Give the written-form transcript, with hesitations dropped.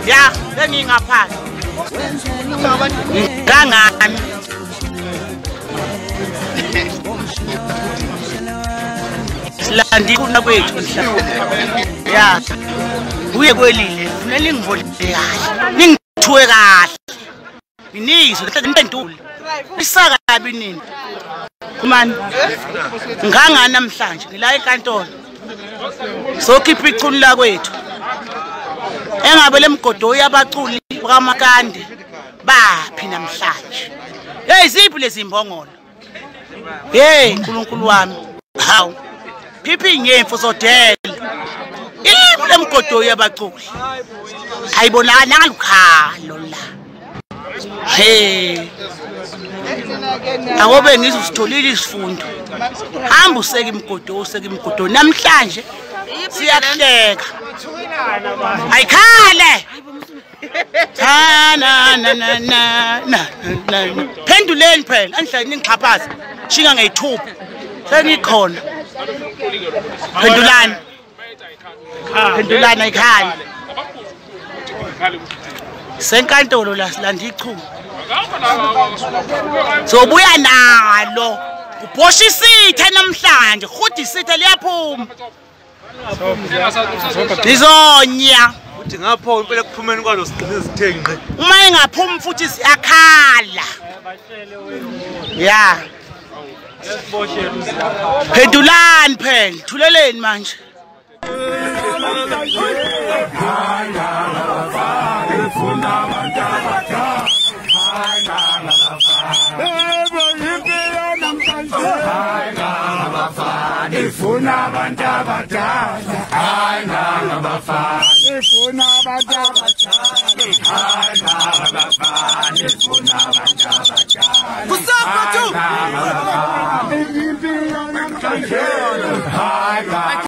Ya, sengingaphansi. Kangani? Silandi kuna kwethu ya. Uye kwelile, funela ingivole kahle. Ningithuwe kahle. Inizwe lentuli. Isaka kabi nini? Kumani. Nganga namhlanje ngila enkantolo. Sokhipha ichunu la kwethu. Engabe lemgodo yabaculi bakaMakande baphi namhlanje. Hey ziphi lezi imbongolo? Hey uNkulunkulu wami. Hawu. Phiphi inyemfu zodela. Ibu lemgodo yabaculi. Ayibonakala ngalukhalo la. Hey. Akobe ngizositholile isifundo. Hamba useke imgodo namhlanje siyahleka. Ayikhale. Na. Phenduleni phela, andla ningixhaphaza. Shinga ngeyithuba. Sengikhona. Phendulani. Phendulani ayikhali. Senkantolo la silanda ichuma. Sobuya nalo. Ubhosha isithe namhlanje, futhi isithe liyaphuma. Lizonya. Uthi ngapho impela kuphumeni kwalo sigcine sithenqe. Uma engaphumi futhi siyakhala. Ya. Phendulani phela, thuleleni manje. Ifuna abantu abadala, hayi ngabafana. Ifuna abantu abadala, hayi ngabafana. Ifuna abantu abadala. Kusapha tu.